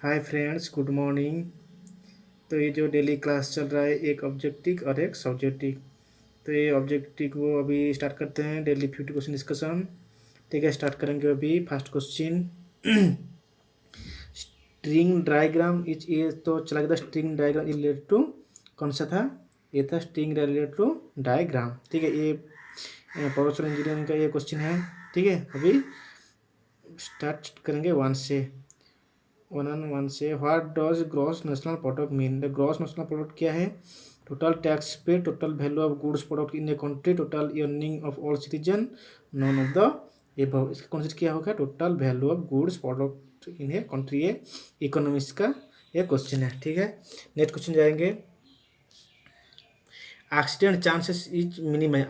Hi friends, good morning. तो ये जो डेली क्लास चल रहा है, एक ऑब्जेक्टिव और एक सब्जेक्टिव। तो ये ऑब्जेक्टिव को अभी स्टार्ट करते हैं, डेली 50 क्वेश्चन डिस्कशन। ठीक है, स्टार्ट करेंगे अभी। First question, string diagram is ये तो चला गया। String diagram is related to कौन सा था? ये था स्ट्रिंग रिलेटेड टू डायग्राम। ठीक है, ये प्रोडक्शन इंजीनियरिंग का ये क्वेश्चन है। ठीक है, अभी स्टार्ट करेंगे वन से। What does gross national product mean? The gross national product क्या है? Total tax pay, total value of goods product in a country, total earning of all citizen, none of the above. इसका consider क्या होगा? Total value of goods product in a country. ये economics का ये question है। ठीक है, next question जाएंगे। Accident chances is minimize.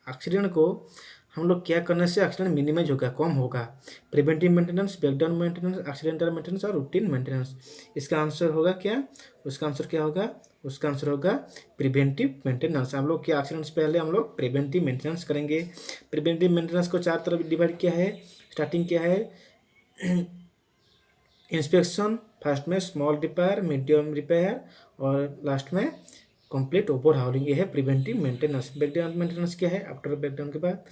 Accident को हम लोग क्या करने से एक्सीडेंट मिनिमाइज होगा, कम होगा? Preventive maintenance, breakdown maintenance, accidental maintenance और रूटीन मेंटेनेंस। इसका आंसर होगा क्या? उसका आंसर क्या होगा? उसका आंसर होगा प्रिवेंटिव मेंटेनेंस। हम लोग क्या एक्सीडेंट्स पहले हम लोग प्रिवेंटिव मेंटेनेंस करेंगे। प्रिवेंटिव मेंटेनेंस को चार तरफ डिवाइड किया है। स्टार्टिंग क्या है? इंस्पेक्शन, फर्स्ट में स्मॉल रिपेयर, मीडियम रिपेयर और लास्ट में कंप्लीट ओवर हाउलिंग। ये है प्रिवेंटिव मेंटेनेंस। ब्रेकडाउन मेंटेनेंस क्या है? आफ्टर ब्रेकडाउन के बाद।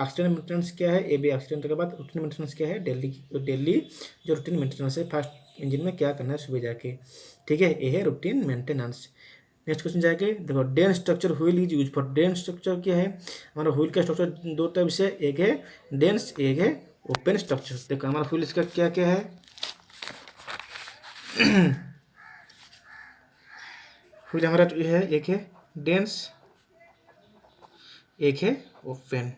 एक्सीडेंट मेंटेनेंस क्या है? ये भी एक्सीडेंट के बाद। रूटीन मेंटेनेंस क्या है? डेली जो रूटीन मेंटेनेंस है, फर्स्ट इंजन में क्या करना है सुबह जाके। ठीक है, ये है रूटीन मेंटेनेंस। नेक्स्ट क्वेश्चन जाके देखो, dense structure wheel is use for. Dense structure क्या है? हमारा व्हील का स्ट्रक्चर दो टाइप से, एक है डेंस, एक है ओपन स्ट्रक्चर। देखो हमारा व्हील इसका क्या क्या है? व्हील हमारा जो है, एक है डेंस, एक है ओपन।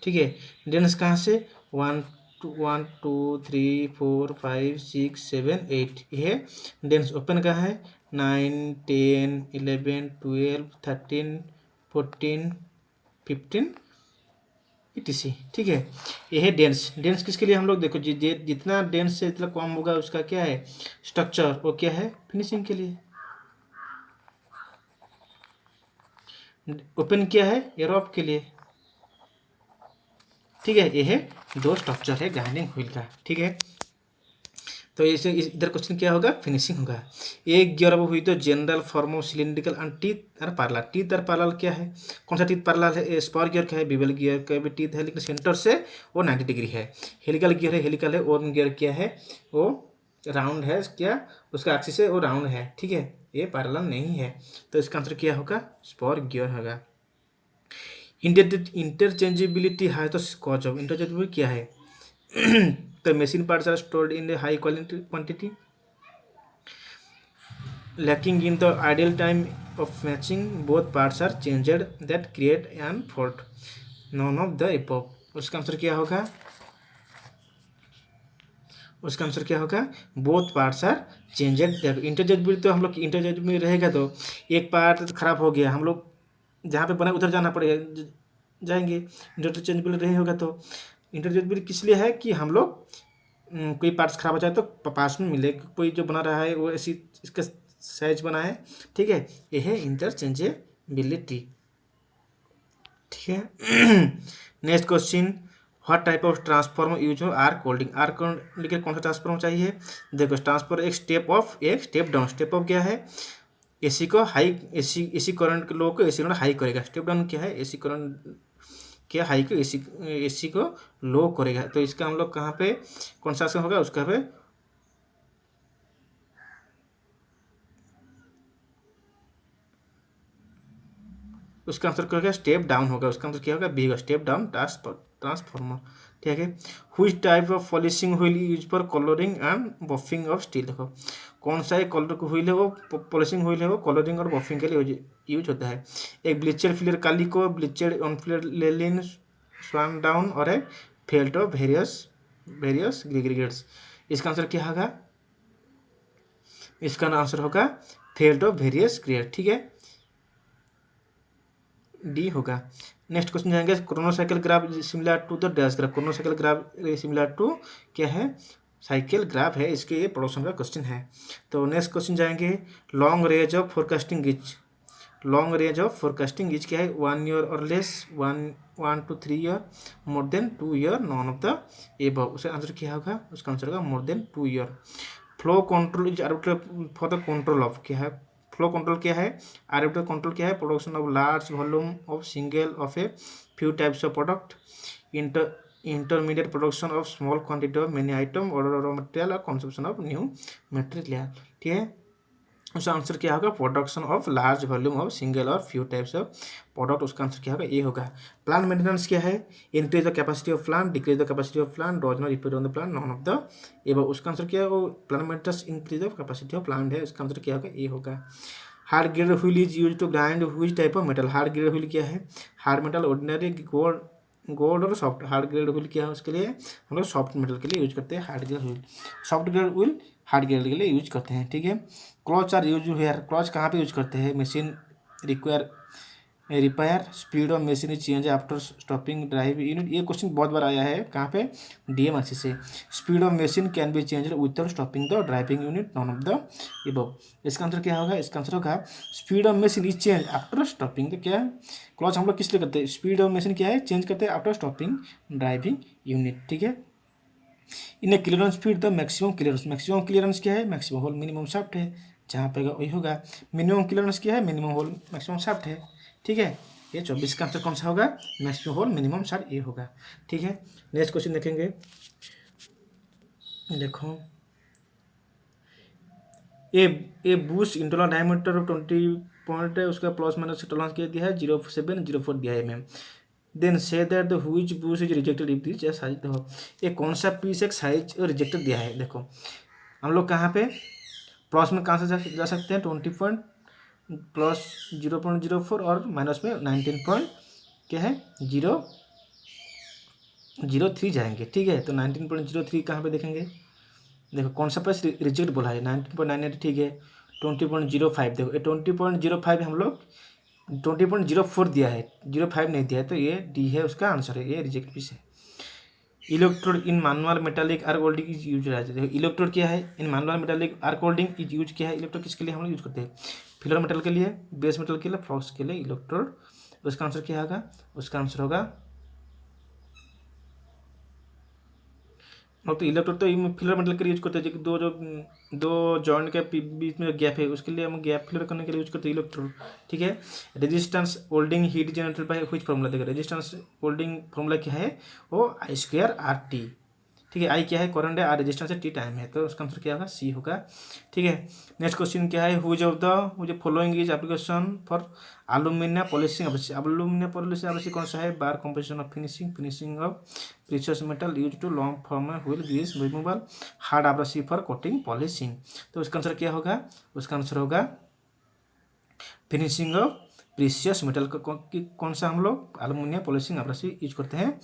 ठीक है, डेंस कहाँ से? 1 2 3 4 5 6 7 8 ये है डेंस। ओपन कहाँ है? 9 10 11 12 13 14 15 etc। ठीक है, ये है डेंस। डेंस किसके लिए? हम लोग देखो जितना डेंस से इतना कम होगा उसका क्या है? स्ट्रक्चर। वो क्या है? फिनिशिंग के लिए। ओपन क्या है? एरोप के लिए। ठीक है, ये है दो स्ट्रक्चर है ग्राइंडिंग व्हील का। ठीक है, तो इसे इधर क्वेश्चन क्या होगा? फिनिशिंग होगा। एक गियर अब हुई तो general form of cylindrical and teeth और पैरेलल। टीथ और पैरेलल क्या है? कौन सा टीथ पैरेलल है? स्पर गियर का है, बिवल गियर का भी टीथ है, लेकिन सेंटर से वो 90 डिग्री है। हेलिकल गियर है, हेलिकल है। और गियर क्या है? वो राउंड है। क्या उसका एक्सिस है? वो राउंड है। ठीक है, ये पैरेलल नहीं है। तो इसका आंसर क्या होगा? स्पर गियर होगा। इंटरचेंजेबिलिटी है तो कॉज ऑफ इंटरचेंजेबिलिटी क्या है? तो machine parts are stored in a high quantity, lacking in the ideal time of matching, both parts are changed that create an fault, none of the above। उसका answer क्या होगा? उसका answer क्या होगा? Both parts are changed. Interchangeability तो हम लोग interchangeability रहेगा तो एक पार्ट खराब हो गया, हम लोग जहाँ पे बना उधर जाना पड़ेगा, जाएंगे। इंटरचेंजेबिलिटी नहीं होगा तो इंटरचेंजेबिलिटी किस लिए है? कि हम लोग कोई पार्ट्स खराब हो जाए तो पास में मिले। कोई जो बना रहा है वो ऐसी इसका साइज बना है। ठीक है, ये है इंटरचेंजेबिलिटी। ठीक है, next question, what type of transformer use हो? Arc welding. आर्क होल्डिंग कौन सा ट्रांसफॉर्मर चाहिए? देखो ट्रांसफॉर्मर एक स्टेप डाउन। स्टेप अप क्या है? एसी को हाई, एसी करंट के लो को एसी करंट हाई करेगा। स्टेप डाउन क्या है? एसी करंट क्या हाई को एसी को लो करेगा। तो इसका हम लोग कहाँ पे कौन सा होगा? उसका पे उसका आंसर क्या होगा? स्टेप डाउन होगा। उसका आंसर क्या होगा? बी होगा, स्टेप डाउन ट्रांसफॉर्मर। ठीक है, which type of polishing wheel use for colouring and buffing of steel. देखो कौन सा एक कलर का व्हील है? वो पॉलिशिंग व्हील है, वो कलरिंग और बफिंग के लिए यूज होता है। एक ब्लीचर फिलर कालिको, ब्लीचर ऑनफ्लेयर लेलिन स्वान डाउन और एक फेल्ट ऑफ वेरियस ग्रेग्रेड्स। इसका आंसर क्या होगा? इसका आंसर होगा फेल्ट ऑफ वेरियस ग्रेड। ठीक है, डी होगा। नेक्स्ट क्वेश्चन जाएंगे, chronocycle graph similar to the dash graph. Chronocycle graph similar to क्या है? साइकिल ग्राफ है। इसके ये प्रोडक्शन का क्वेश्चन है। तो नेक्स्ट क्वेश्चन जाएंगे, long range of forecasting is. Long range of forecasting is क्या है? 1 ईयर और less, 1 to 3 year, more than 2 year, non of the above. उसका आंसर क्या होगा? उसका आंसर होगा more than 2 year. Flow control is arbitrary for the control of, क्या है फ्लो कंट्रोल, क्या है आर्बिट्रेरी कंट्रोल, क्या है production of large volume of single of a few types of product, intermediate production of small quantity of many item और raw material और consumption of new material. ठीक है, उसका आंसर क्या होगा production of large volume of single और few types of product, उसका answer क्या होगा ये होगा। प्लांट मेंटेनेंस क्या है increase the capacity of plant, decrease the capacity of plant, does not depend on the plant, none of the above, उसका answer क्या है वो plant maintenance increase the capacity of plant है, उसका आंसर क्या होगा ये होगा। Hard grade wheel is use to grind which type of metal, hard grade wheel क्या है hard metal, ordinary, gold, gold और सॉफ्ट। हार्ड ग्रेड व्हील क्या है उसके लिए हम लोग सॉफ्ट मेटल के लिए यूज करते हैं hard grade wheel, soft grade wheel hard grade के लिए यूज करते हैं। ठीक है, clutch are use here, clutch कहाँ पे यूज करते हैं machine require repair, speed of machine is change after stopping drive unit, ये क्वेश्चन बहुत बार आया है कहाँ पे डीएमआरसी से। Speed of machine can be change without stopping the driving unit, none of the above, इसका आंसर क्या होगा इसका आंसर होगा speed of machine is change after stopping, तो क्या है क्लच हम लोग किस लिए करते हैं स्पीड ऑफ मशीन क्या है चेंज करते हैं आफ्टर स्टॉपिंग ड्राइविंग यूनिट। ठीक है, in clearance fit the maximum clearance क्या है मैक्सिमम होल मिनिमम शाफ्ट है, जहाँ पे वही होगा मिनिमम क्लियरेंस क्या है मिनिमम होल मैक्सिमम शाफ्ट है। ठीक है, ये 24 का आंसर कौन सा होगा मैक्सिमम होल मिनिमम शाफ्ट ये होगा। ठीक है, नेक्स्ट क्वेश्चन देखेंगे, देखो ए बूस्ट इंटरनल डायमीटर 20 पॉइंट है, उसका प्लस माइनस टॉलरेंस क्या दिया है 0.704 दिया है मैम। देन से that the which boost is rejected if this size, देखो ये कौन सा पीस एक साइज रिजेक्टेड दिया है। देखो हम लोग कहाँ पे प्लस में कहाँ से जा सकते हैं 20 पॉइंट प्लस 0.04 और माइनस में 19 पॉइंट क्या है 0.03 जाएंगे। ठीक है, तो 19.03 कहाँ पे देखेंगे, देखो कौन सा प्लस रिजेक्ट बोला है 19.98, ठीक है 20.05, देखो ये 20.05 हम लोग 20.04 दिया है 05 नहीं दिया है, तो ये डी है उसका आंसर है, ये रिजेक्ट पीस है। Electrode in manual metallic arc welding is use, देखो इलेक्ट्रोड क्या है in manual metallic arc welding is use, क्या है इलेक्ट्रोड किसके लिए हम लोग यूज करते हैं फिलर मेटल के लिए, बेस मेटल के लिए, फ्लॉक्स के लिए इलेक्ट्रोड, उसका आंसर क्या होगा उसका आंसर होगा और तो इलेक्ट्रोड तो फिलर मेटल के लिए यूज करते हैं दो जॉइंट के बीच में गैप है उसके लिए हम गैप फिलर करने के लिए यूज करते हैं इलेक्ट्रोड। ठीक है, resistance holding heat generated by which formula, देखो रेजिस्टेंस होल्डिंग फार्मूला क्या है वो I²RT। ठीक है, आई क्या है करंट है, आर रेजिस्टेंस है, टी टाइम है, तो उसका आंसर क्या होगा सी होगा। ठीक है, नेक्स्ट क्वेश्चन क्या है which of the following is application for aluminium polishing abrasive, aluminium polishing abrasive कौन सा है bar composition of finishing of precious metal use to long form wheel grease removal, hard abrasive for coating polishing, तो उसका answer क्या होगा उसका answer होगा finishing of precious metal कौन सा हम लोग एल्यूमिनियम पॉलिशिंग एब्रेसिव यूज करते हैं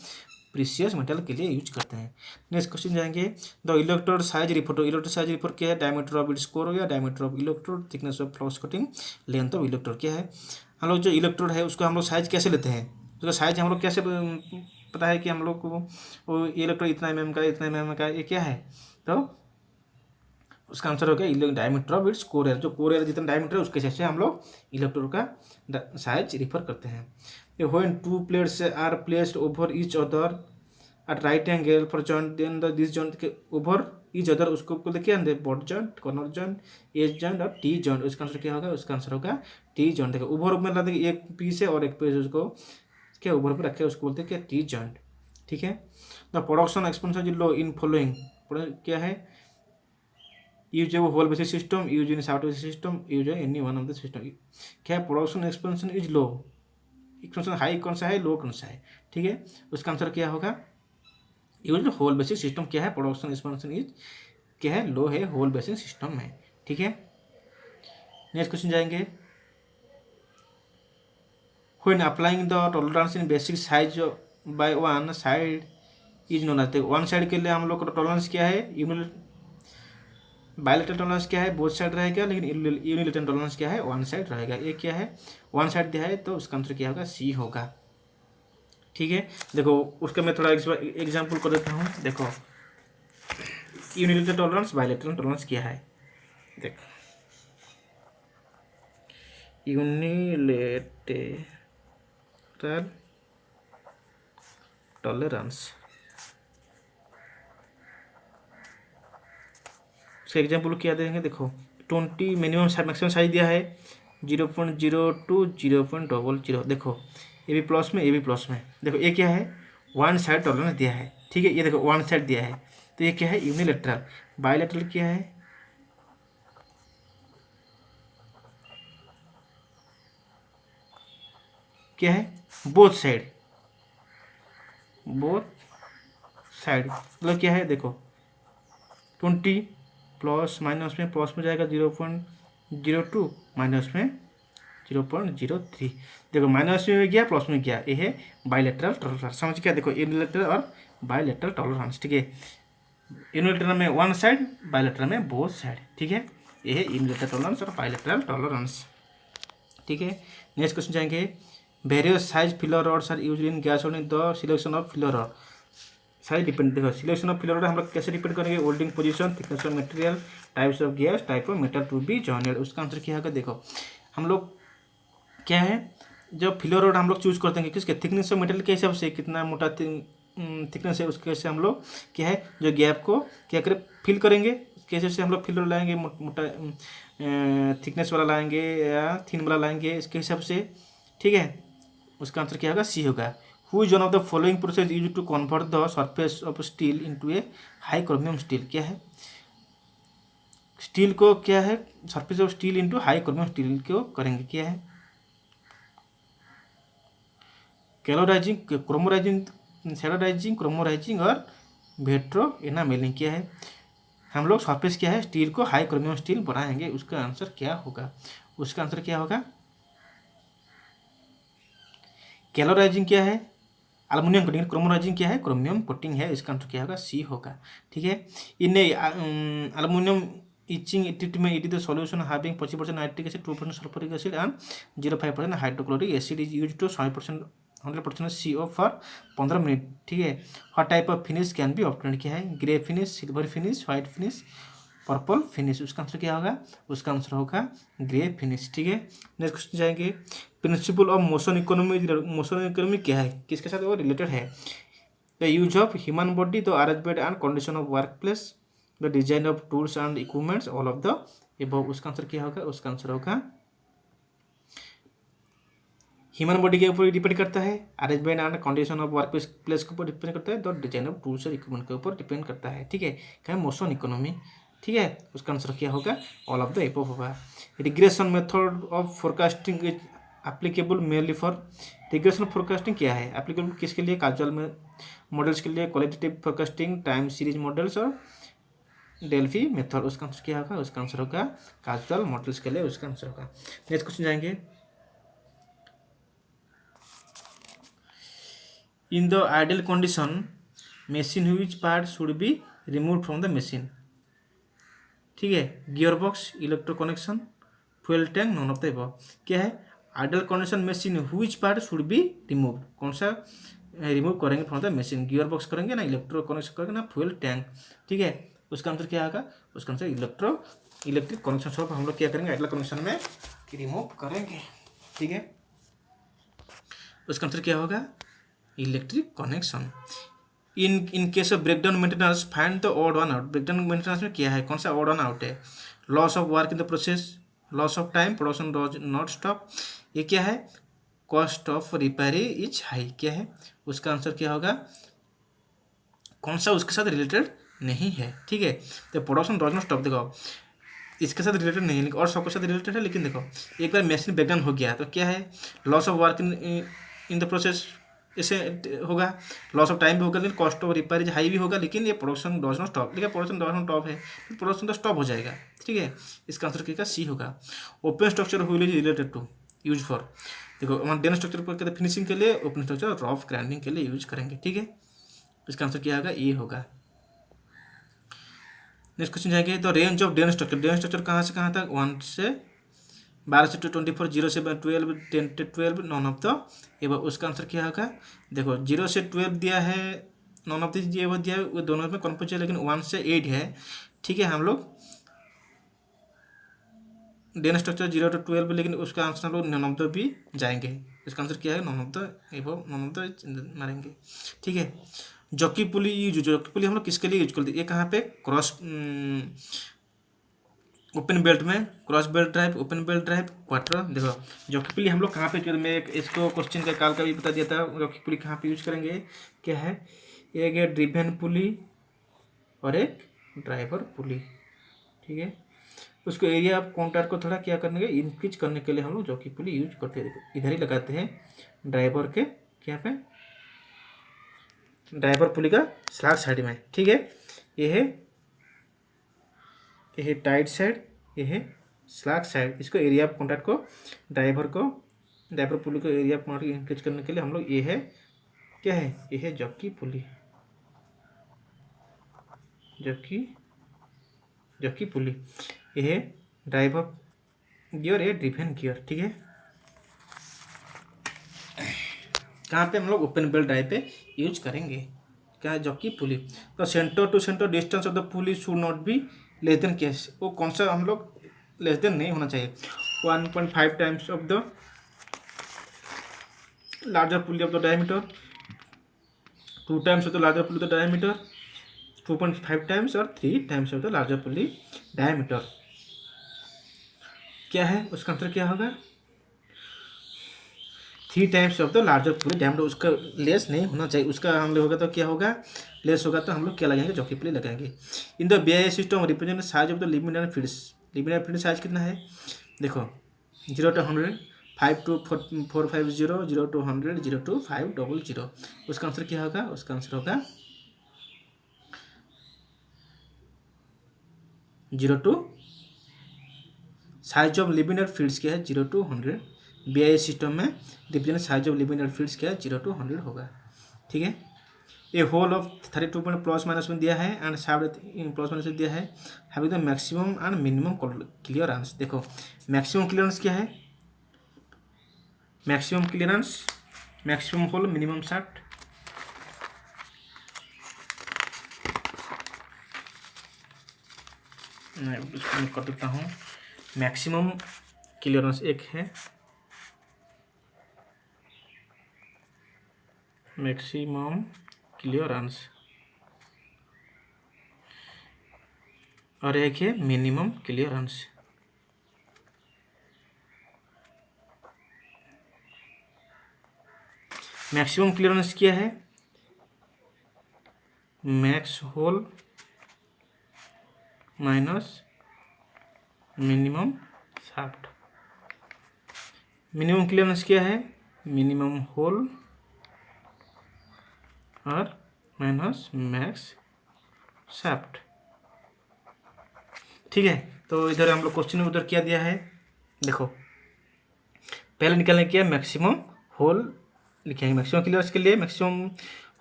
प्रीशियस मेटल के लिए यूज करते हैं। नेक्स्ट क्वेश्चन जाएंगे the electrode size report, electrode size report क्या है डायमीटर ऑफ इट्स कोर हो गया, diameter of electrode, thickness of flux cutting, length of electrode, क्या है हम लोग जो इलेक्ट्रोड है उसको हम लोग साइज कैसे लेते हैं उसका साइज हम लोग कैसे पता है कि हम लोग को वो इलेक्ट्रोड इतना mm का इतना mm का ये क्या है, तो उसका आंसर हो गया diameter of its core air, जो कोर एयर जितना डायमीटर है उसके हिसाब से हम लोग इलेक्ट्रोड का साइज रिफर करते हैं। When two plates are placed over each other at right angle for joint then the this joint के ओवर ईच अदर उसको देखिए अंदर butt joint, corner joint, edge joint और टी जॉइंट, उसका answer क्या होगा उसका आंसर होगा टी जॉइंट। देखो ओवर में ला देखिए एक पीस है और एक पीस उसको क्या ओवर पर रखे उसको बोलते हैं क्या टी जॉइंट। ठीक है, the production expansion low in following क्या है यूज है वो hole basis system, use in shaft basis system, use है any one of the system, क्या production expansion is low, expansion high कौन सा है लो कौन सा है। ठीक है, उसका आंसर क्या होगा यूज होल बेसिस सिस्टम, क्या है प्रोडक्शन एक्सपेंशन इज क्या है लो है होल बेसिस सिस्टम में। ठीक है, नेक्स्ट क्वेश्चन जाएंगे when applying the tolerance in basic size by one side is known as, one side के लिए हम लोग का टॉलरेंस क्या है बायलेटरल टॉलरेंस क्या है बोथ साइड रहेगा, लेकिन यूनिलेटरल टॉलरेंस क्या है वन साइड रहेगा, ये क्या है वन साइड दिया है, तो उसका आंसर क्या होगा सी होगा। ठीक है, देखो उसका मैं थोड़ा एग्जांपल कर देता हूँ, देखो यूनिलेटरल टॉलरेंस बायलेटरल टॉलरेंस क्या है, देखो यूनिलेटरल टॉलरेंस उसका एग्जाम्पल क्या देंगे, देखो 20 मिनिमम मैक्सिमम साइज दिया है 0.02 0.00, देखो ए भी प्लस में, ए भी प्लस में। देखो ये क्या है, वन साइड टॉलरेंस दिया है, ठीक है। ये देखो वन साइड दिया है, तो ये क्या है, यूनिलेटरल। बायलेटरल क्या है, क्या है, बोथ साइड, बोथ साइड मतलब क्या है, देखो 20 प्लस माइनस में, प्लस में जाएगा 0.02, माइनस में 0.03। देखो माइनस में गया, प्लस में गया, ये है बायलेटरल टॉलरेंस। समझ क्या, देखो यूनिलेटरल और बायलेटरल टॉलरेंस, ठीक है। यूनिलेटरल में वन साइड, बायलेटरल में बोथ साइड, ठीक है। ये है यूनिलेटरल टॉलरेंस और बायलेटरल टॉलरेंस, ठीक है। नेक्स्ट क्वेश्चन जाएंगे, various size filler rods are used in gas holding the selection of filler rod. Size depend, देखो सिलेक्शन ऑफ फिलर रॉड हम लोग कैसे डिपेंड करेंगे, holding position, thickness of material, types of gas, type of metal to be jointed. उसका answer क्या होगा, देखो हम लोग क्या है, जब फिलर रॉड हम लोग चूज करते हैं किसके, थिकनेस ऑफ मटेरियल के हिसाब से, कितना मोटा थिकनेस है उसके से हम लोग क्या है, जो गैप को क्या करें, फिल करेंगे। कैसे से हम लोग फिलर लाएंगे, मोटा थिकनेस वाला लाएंगे या थिन वाला लाएंगे, इसके हिसाब से, ठीक है। उसका आंसर क्या होगा, सी होगा। Who is one of the following process use to convert the surface of steel into a high chromium steel. क्या है, स्टील को क्या है, surface of steel into high chromium steel को करेंगे, क्या है, कैलोराइजिंग, क्रोमोराइजिंग, सेलोराइजिंग, क्रोमोराइजिंग और वेट्रो एनामेलिंग। क्या है, हम लोग सरफेस क्या है, स्टील को हाई क्रोमियम स्टील बनाएंगे। उसका आंसर क्या होगा, उसका आंसर क्या होगा, कैलोराइजिंग क्या है, एल्युमिनियम कोटिंग, क्रोमोराइजिंग क्या है, क्रोमियम कोटिंग है। इसका आंसर क्या होगा, सी होगा, ठीक है। In aluminium etching treatment it is the solution having 25% nitric acid, 2% sulphuric acid and 0.5% hydrochloric acid is used to 100% CO for 15 minute, ठीक है। What type of finish can be obtained, क्या है, grey finish, silver finish, white finish, purple finish. उसका answer क्या होगा, उसका answer होगा grey finish, ठीक है। नेक्स्ट क्वेश्चन जाएंगे, principle of motion economy. Motion economy क्या है, किसके साथ वो रिलेटेड है, the use of human body, the arrangement and condition of work place, the design of tools and equipments, all of the above. उसका answer क्या होगा, उसका आंसर होगा ह्यूमन बॉडी के ऊपर डिपेंड करता है, arrangement and condition of work place के ऊपर डिपेंड करता है, तो डिजाइन ऑफ टूल्स और इक्विपमेंट के ऊपर डिपेंड करता है, ठीक है। क्या है, मोशन इकोनॉमी, ठीक है। उसका आंसर क्या होगा, ऑल ऑफ द एबव होगा। Regression method of forecasting is applicable mainly for, regression forecasting क्या है, एप्लीकेबल किसके लिए, काजुअल में मॉडल्स के लिए, qualitative forecasting, time series models और डेल्फी मेथड। उसका आंसर क्या होगा, उसका आंसर होगा काजुअल मॉडल्स के लिए, उसका आंसर होगा। नेक्स्ट क्वेश्चन जाएंगे, in the ideal condition machine which part should be removed from the machine, ठीक है। Gear box, electro connection, fuel tank, non of the above. क्या है, ideal condition machine which part should be remove, कौन सा remove करेंगे from the machine, gear box करेंगे ना, electro connection करेंगे ना, फ्यूल टैंक, ठीक है। उसका आंसर क्या होगा, उसका आंसर इलेक्ट्रिक कनेक्शन सब हम लोग क्या करेंगे, आइडियल कंडीशन में रिमूव करेंगे, ठीक है। उसका आंसर क्या होगा, electric connection. In case of breakdown maintenance find the odd one out. Breakdown maintenance में क्या है, कौन सा ऑड वन आउट है, loss of work in the process, loss of time, production does not stop, ये क्या है, कॉस्ट ऑफ रिपेयरी इज हाई। क्या है, उसका आंसर क्या होगा, कौन सा उसके साथ रिलेटेड नहीं है, ठीक है। तो प्रोडक्शन डज नॉट स्टॉप, देखो इसके साथ रिलेटेड नहीं है और सबके साथ रिलेटेड है, लेकिन देखो एक बार मशीन ब्रेकडाउन हो गया तो क्या है, loss of work in the process ऐसे होगा, लॉस ऑफ टाइम भी होगा, लेकिन कॉस्ट ऑफ रिपेयर हाई भी होगा, लेकिन ये प्रोडक्शन डज नॉट स्टॉप, लेकिन प्रोडक्शन डज नॉट स्टॉप है, प्रोडक्शन तो स्टॉप हो जाएगा, ठीक है। इसका आंसर क्या सी होगा। Open structure wheel is related to use for, देखो हमारे डेन स्ट्रक्चर पर कहते हैं फिनिशिंग के लिए, ओपन स्ट्रक्चर रफ ग्राइंडिंग के लिए यूज करेंगे, ठीक है। इसका आंसर क्या होगा, ये होगा। नेक्स्ट क्वेश्चन जाएंगे, तो रेंज ऑफ डेन स्ट्रक्चर कहाँ से कहाँ तक, 1 से 12 से 24, 0 से 12, 10 से 12, नॉन ऑफ द एबव। उसका आंसर क्या होगा, देखो 0 से 12 दिया है, नॉन ऑफ द एबव दिया है, वो दोनों में कन्फ्यूज है, लेकिन 1 से 8 है, ठीक है। हम लोग डेन स्ट्रक्चर 0 to 12, लेकिन उसका आंसर हम लोग नॉन ऑफ द भी जाएंगे। इसका आंसर क्या है, non of the above, non of the मारेंगे, ठीक है। जॉकी पुली यूज, जॉकी पुली हम लोग किसके लिए यूज करते हैं, ये कहाँ पे क्रॉस ओपन बेल्ट में cross belt drive, open belt drive, quarter. देखो जॉकी पुली हम लोग कहाँ पे, मैं इसको क्वेश्चन का काल का भी बता दिया था, जॉकी पुली कहाँ पे यूज करेंगे, क्या है, एक है ड्रिवेन पुली और एक ड्राइवर पुली, ठीक है। उसको एरिया ऑफ कॉन्टैक्ट को थोड़ा क्या करने के, इंक्रीज करने के लिए हम लोग जॉकी पुली यूज करते हैं। इधर ही लगाते हैं ड्राइवर के क्या पे, ड्राइवर पुली का स्लैग साइड में, ठीक है। ये है टाइट साइड, ये है स्लैग साइड। इसको एरिया ऑफ कॉन्टैक्ट को ड्राइवर पुली को एरिया ऑफ कॉन्टैक्ट इंक्रीज करने के लिए हम लोग, ये है क्या है, ये है जॉकी पुली, जॉकी पुली। ये है ड्राइवर गियर, ये ड्रिवेन गियर, ठीक है। कहाँ पे हम लोग ओपन बेल्ट ड्राइव पे यूज करेंगे, क्या है, जॉकी पुली। तो centre to centre distance of the pulley should not be less than, क्या वो कौन सा हम लोग लेस देन नहीं होना चाहिए, 1.5 times of the larger pulley of the diameter, 2 times of the larger pulley of the diameter, 2.5 times और 3 times of the larger pulley diameter. क्या है उसका आंसर, क्या होगा, 3 times of the larger pulley diameter. उसका लेस नहीं होना चाहिए, उसका हम लोग होगा तो क्या होगा, लेस होगा तो हम लोग क्या लगाएंगे, जॉकी पुली लगाएंगे। In the BIS system represent size of the limit fields, limit field size कितना है, देखो 0 to 100, 5 to 450, 0 to 100, 0 to 500। उसका आंसर क्या होगा, उसका आंसर होगा 0 to size of limit fields क्या है, 0 to 100। BIS सिस्टम में represent size of limit fields क्या है, 0 to 100 होगा, ठीक है। A hole of 32 point plus minus में दिया है एंड शाफ्ट प्लस माइनस में दिया है, having the maximum and minimum clearance. देखो मैक्सिमम क्लियरेंस क्या है, maximum clearance, maximum hole, minimum shaft. मैं इसको कर देता हूँ, मैक्सिमम क्लियरेंस एक है, मैक्सिमम क्लियरेंस, और एक है मिनिमम क्लियरेंस। मैक्सिमम क्लियरेंस क्या है, max hole minus minimum shaft. Minimum clearance क्या है, मिनिमम होल और माइनस मैक्स शाफ्ट, ठीक है। तो इधर हम लोग क्वेश्चन उधर क्या दिया है, देखो पहले निकालने किया मैक्सिमम होल लिखेंगे, मैक्सिमम क्लियरेंस के लिए मैक्सिमम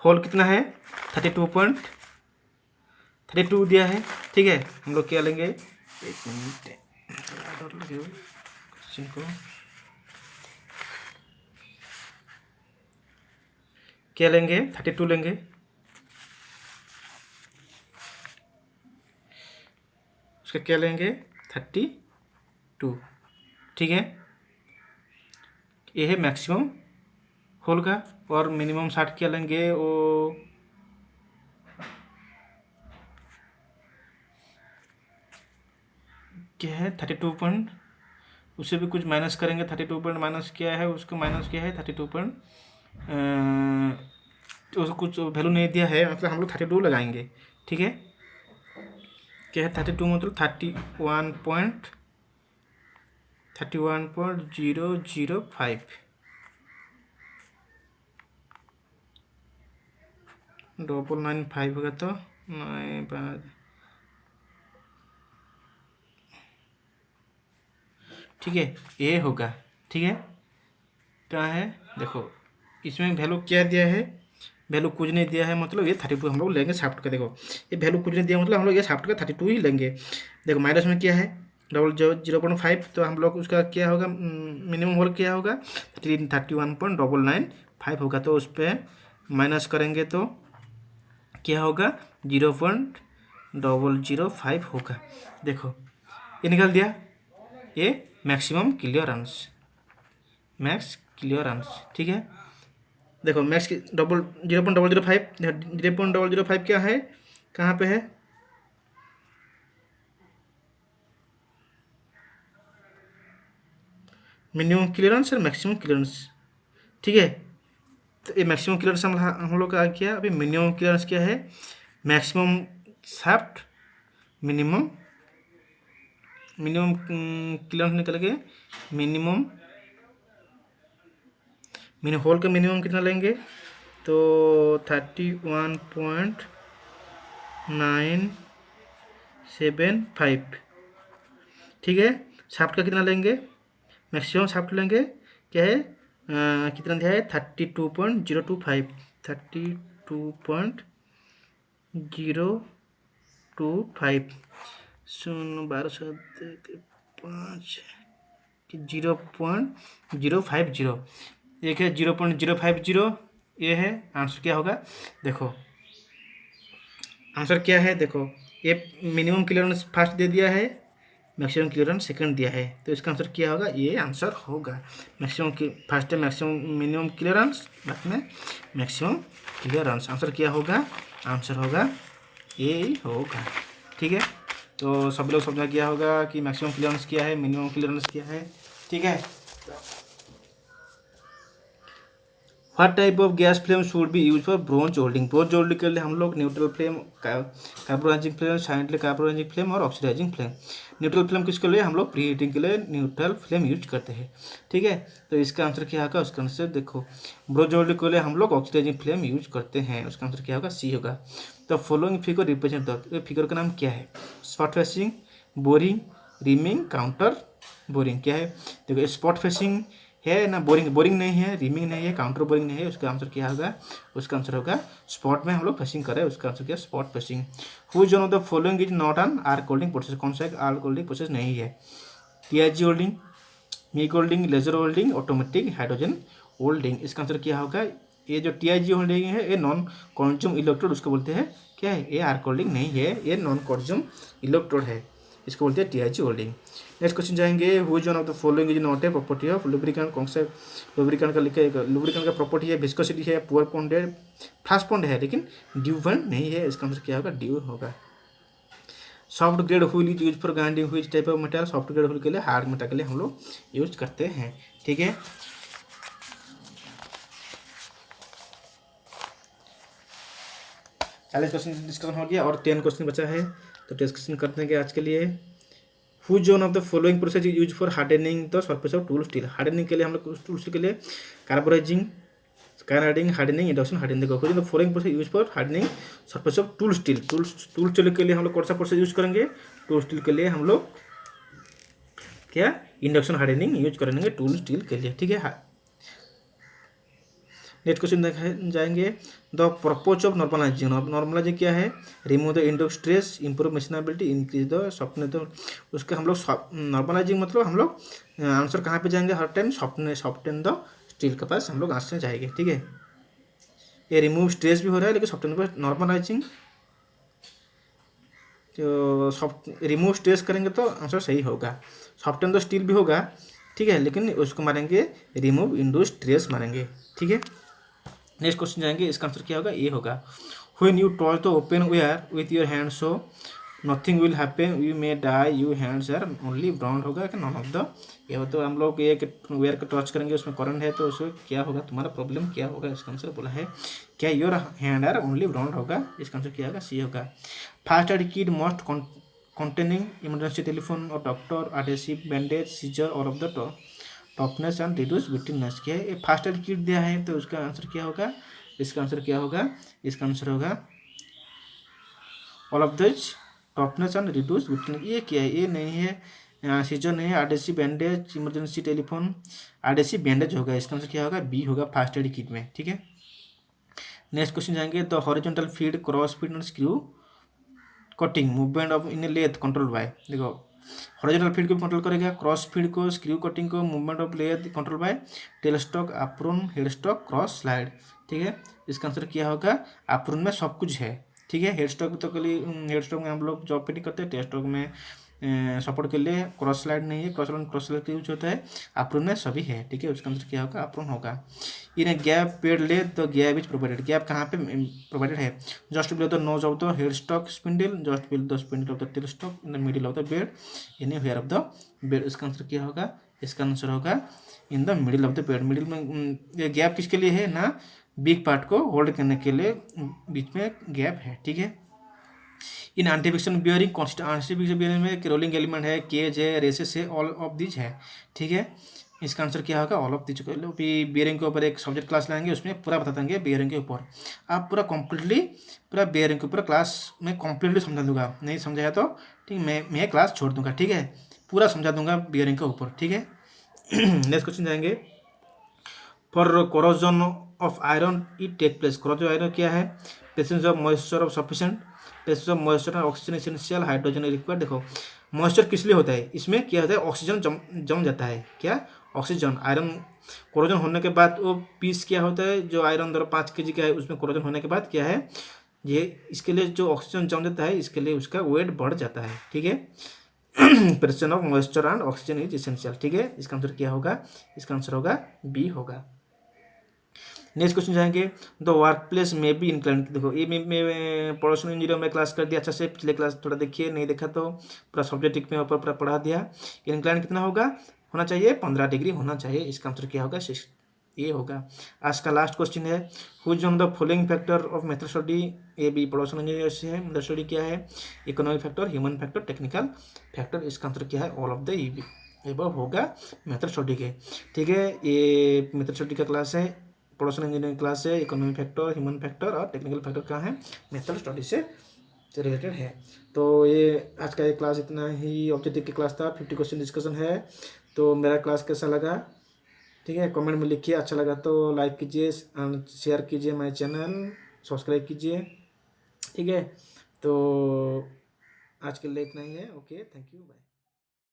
होल कितना है, 32.32 दिया है, ठीक है। हम लोग क्या लेंगे, एक मिनट क्वेश्चन को क्या लेंगे, 32 लेंगे, उसका क्या लेंगे, 32, ठीक है। ये है मैक्सिमम होल का, और मिनिमम शाफ्ट क्या लेंगे, वो क्या है 32 पॉइंट, उससे भी कुछ माइनस करेंगे, 32 पॉइंट माइनस क्या है, उसको माइनस क्या है 32 पॉइंट, उसको कुछ वैल्यू नहीं दिया है, मतलब हम लोग 32 लगाएंगे, ठीक है। क्या है 32 मतलब 31.005, डबल 95 होगा तो 9, ठीक है, ये होगा, ठीक है। क्या है, देखो इसमें वैल्यू क्या दिया है, वैल्यू कुछ नहीं दिया है, मतलब ये 32 हम लोग लेंगे शाफ्ट का। देखो ये वैल्यू कुछ नहीं दिया, मतलब हम लोग ये शाफ्ट का 32 ही लेंगे। देखो माइनस में क्या है, 0.5, तो हम लोग उसका क्या होगा, मिनिमम होल क्या होगा, 31.995 होगा, तो उस पर माइनस करेंगे तो क्या होगा, 0.005 होगा। देखो ये निकाल दिया, ये मैक्सिमम क्लियरेंस, मैक्स क्लियरेंस, ठीक है। देखो मैक्स की 0.005 क्या है, कहाँ पे है, मिनिमम क्लियरेंस और मैक्सिमम क्लियरेंस, ठीक है। तो ये मैक्सिमम क्लियरेंस हम लोग का आ गया। अभी मिनिमम क्लियरेंस क्या है, maximum shaft, minimum minimum clearance निकल के मिनिमम होल का मिनिमम कितना लेंगे, तो 31.975, ठीक है। शाफ्ट का कितना लेंगे, मैक्सिमम शाफ्ट लेंगे, क्या है कितना दिया है 32.025, 32.025, 12 0.050, एक है 0.050, ये है आंसर। क्या होगा देखो, आंसर क्या है देखो, ये मिनिमम क्लियरेंस फर्स्ट दे दिया है, मैक्सिमम क्लियरेंस सेकंड दिया है, तो इसका आंसर क्या होगा, ये आंसर होगा। मैक्सिमम की फर्स्ट है मैक्सिमम मिनिमम क्लियरेंस, बाद में मैक्सिमम क्लियरेंस, आंसर क्या होगा, आंसर होगा ये होगा, ठीक है। तो सब लोग समझा गया होगा कि मैक्सिमम क्लियरेंस क्या है, मिनिमम क्लियरेंस क्या है, ठीक है। What type of gas flame should be use for bronze holding, bronze holding के लिए हम लोग neutral flame, carbonising flame, silently carbonising flame और ऑक्सीडाइजिंग फ्लेम। न्यूट्रल फ्लेम किसके लिए, हम लोग प्री हीटिंग के लिए न्यूट्रल फ्लेम यूज करते हैं, ठीक है। तो इसका आंसर क्या होगा, उसका आंसर देखो, ब्रोंज होल्डिंग के लिए हम लोग ऑक्सीडाइजिंग फ्लेम यूज करते हैं, उसका आंसर क्या होगा, सी होगा। तो following figure represent the, figure का नाम क्या है, spot facing, boring, rhyming, counter boring, क्या है देखो, स्पॉट फेसिंग है ना, बोरिंग, बोरिंग नहीं है, रिमिंग नहीं है, काउंटर बोरिंग नहीं है, उसका आंसर क्या होगा, उसका आंसर होगा स्पॉट में हम लोग फेसिंग कर रहे हैं, उसका आंसर क्या, spot facing. Which one of the following is not an arc welding process, कौन सा एक आर्क होल्डिंग प्रोसेस नहीं है, TIG welding, MIG welding, laser welding, automatic hydrogen welding, इसका आंसर क्या होगा, ये जो टीआईजी होल्डिंग है ये नॉन कॉन्ज्यूम इलेक्ट्रोड, उसको बोलते हैं क्या है, ये आर्क होल्डिंग नहीं है, ये नॉन कॉन्ज्यूम इलेक्ट्रोड है, इसको बोलते हैं टीआईजी होल्डिंग। नेक्स्ट क्वेश्चन जाएंगे, which one of the following is not a property of lubricant, कौन सा लुब्रिकेंट का लिखे, लुब्रिकेंट का प्रॉपर्टी है विस्कोसिटी है, पुअर बॉन्ड है, फास्ट बॉन्ड है, लेकिन ड्यू बॉन्ड नहीं है, इसका आंसर क्या होगा, ड्यू होगा। Soft grade wheel is use for grinding which type of metal, soft grade wheel के लिए, हार्ड मेटल के लिए हम लोग यूज करते हैं, ठीक है। 40 क्वेश्चन डिस्कशन हो गया और 10 क्वेश्चन बचा है, तो डिस्कशन करते हैं आज के लिए। Which one of the following process is use for hardening the surface of tool steel, hardening के लिए हम लोग टूल स्टील के लिए carburising, carburising, hardening, induction hardening, देखो which the following process use for hardening surface of tool steel, tool steel के लिए हम लोग कौन सा प्रोसेस यूज करेंगे, टूल स्टील के लिए हम लोग क्या, इंडक्शन हार्डनिंग यूज करेंगे टूल स्टील के लिए, ठीक है। नेक्स्ट क्वेश्चन देखे जाएंगे, the purpose of normalising, normalising क्या है, remove the induced stress, improve machinability, increase the softness, तो उसके हम लोग नॉर्मलाइजिंग मतलब हम लोग आंसर कहाँ पे जाएंगे, हर टाइम सॉफ्टन द स्टील के पास हम लोग आंसर जाएंगे, ठीक है। ये रिमूव स्ट्रेस भी हो रहा है, लेकिन सॉफ्टन पर नॉर्मलाइजिंग, तो सॉफ्ट रिमूव स्ट्रेस करेंगे तो आंसर सही होगा, सॉफ्टन द स्टील भी होगा, ठीक है, लेकिन उसको मारेंगे रिमूव इंडो स्ट्रेस मारेंगे, ठीक है। नेक्स्ट क्वेश्चन जाएंगे, इसका आंसर क्या होगा, ये होगा, when you touch the open wire with your hand so nothing will happen, you may die, you hands are only brown, होगा कि नॉन ऑफ द, ये तो हम लोग एक वेयर को टच करेंगे, उसमें करंट है, तो उसमें क्या होगा, तुम्हारा प्रॉब्लम क्या होगा, इसका आंसर बोला है क्या, your hand are only brown होगा, इसका आंसर क्या होगा, सी होगा। First aid kit must containing emergency telephone or doctor, adhesive, bandage, scissor, all of the toughness and reduce brittleness, क्या है, ये फास्ट एड किट दिया है, तो उसका आंसर क्या होगा, इसका आंसर क्या होगा, इसका आंसर होगा all of this toughness and reduce brittleness, ये क्या है, ये नहीं है, सीजर नहीं है, RDC bandage, emergency telephone, RDC bandage होगा, इसका आंसर क्या होगा, बी होगा फास्ट एड किट में, ठीक है। नेक्स्ट क्वेश्चन जाएंगे, the horizontal feed, cross feed and screw cutting movement of in a lathe control by, देखो हॉरिजॉन्टल फीड को कंट्रोल करेगा, क्रॉस फीड को, स्क्रू कटिंग को, movement of lathe control by tail stock, apron, head stock, cross slide, ठीक है। इसका answer क्या होगा, एप्रोन में सब कुछ है, ठीक है। हेड स्टॉक तो के लिए, हेड स्टॉक में हम लोग जॉब पे नहीं करते, टेल स्टॉक में सपोर्ट के लिए, क्रॉस स्लाइड नहीं है, क्रॉस स्लाइड का यूज होता है, एप्रोन में सभी है, ठीक है। उसका आंसर क्या होगा, एप्रोन होगा। In a gap bed lathe the gap is provided, gap कहाँ पे प्रोवाइडेड है, just below the nose of the head stock spindle, just below the spindle of the tail stock, in the middle of the bed, anywhere of the bed, इसका answer क्या होगा, इसका answer होगा in the middle of the period. Middle में ये gap किसके लिए है ना, वीक पार्ट को होल्ड करने के लिए बीच में गैप है, ठीक है। इन एंटीफ्रिक्शन बियरिंग एंटीफ्रिक्शन बियरिंग में रोलिंग एलिमेंट है, केज है, रेसेस है, ऑल ऑफ दिज है, ठीक है। इसका आंसर क्या होगा, ऑल ऑफ दिज को। अभी बियरिंग के ऊपर एक सब्जेक्ट क्लास लाएंगे, उसमें पूरा बता देंगे बियरिंग के ऊपर। आप पूरा कंप्लीटली पूरा बियरिंग के ऊपर क्लास में कंप्लीटली समझा दूंगा, नहीं समझाया तो ठीक, मैं क्लास छोड़ दूंगा, ठीक है। पूरा समझा दूंगा बियरिंग के ऊपर, ठीक है। नेक्स्ट क्वेश्चन जाएंगे। For corrosion of iron it take place. Corrosion iron क्या है, presence of moisture of sufficient, presence of moisture and oxygen essential, hydrogen required. देखो मॉइस्चर किस लिए होता है, इसमें क्या होता है, ऑक्सीजन जम जाता है, क्या ऑक्सीजन। आयरन कोरोजन होने के बाद वो पीस क्या होता है, जो आयरन 5 kg का है, उसमें कोरोजन होने के बाद क्या है, ये इसके लिए जो ऑक्सीजन जम जाता है, इसके लिए उसका वेट बढ़ जाता है, ठीक है। Presence of moisture and oxygen is essential, ठीक है। इसका आंसर क्या होगा, इसका आंसर होगा बी होगा। नेक्स्ट क्वेश्चन जाएंगे। द वर्क प्लेस में भी इंक्लाइन। देखो ये मैं प्रोडक्शन इंजीनियर में क्लास कर दिया अच्छा से, पिछले क्लास थोड़ा देखिए, नहीं देखा तो पूरा सब्जेक्ट में ऊपर पूरा पढ़ा दिया। इंक्लाइन कितना होना चाहिए, 15 डिग्री होना चाहिए। इसका आंसर क्या होगा, 6 ये होगा। आज का लास्ट क्वेश्चन है, whose on the following factor of method study. ये भी प्रोडक्शन इंजीनियर से है। मेथड स्टडी क्या है, economic factor, human factor, technical factor. इसका आंसर क्या है, ऑल ऑफ द एबव होगा मेथड स्टडी के, ठीक है। ये मेथड स्टडी का क्लास है, प्रोडक्शन इंजीनियरिंग क्लास है, इकोनॉमिक फैक्टर, ह्यूमन फैक्टर और टेक्निकल फैक्टर का है, मेथड स्टडी से रिलेटेड है। तो ये आज का ये क्लास इतना ही ऑब्जेक्टिव की क्लास था, 50 क्वेश्चन डिस्कशन है। तो मेरा क्लास कैसा लगा, ठीक है, कमेंट में लिखिए। अच्छा लगा तो लाइक कीजिए, शेयर कीजिए माय चैनल, सब्सक्राइब कीजिए, ठीक है। तो आज के लिए इतना ही है। Okay, thank you, bye.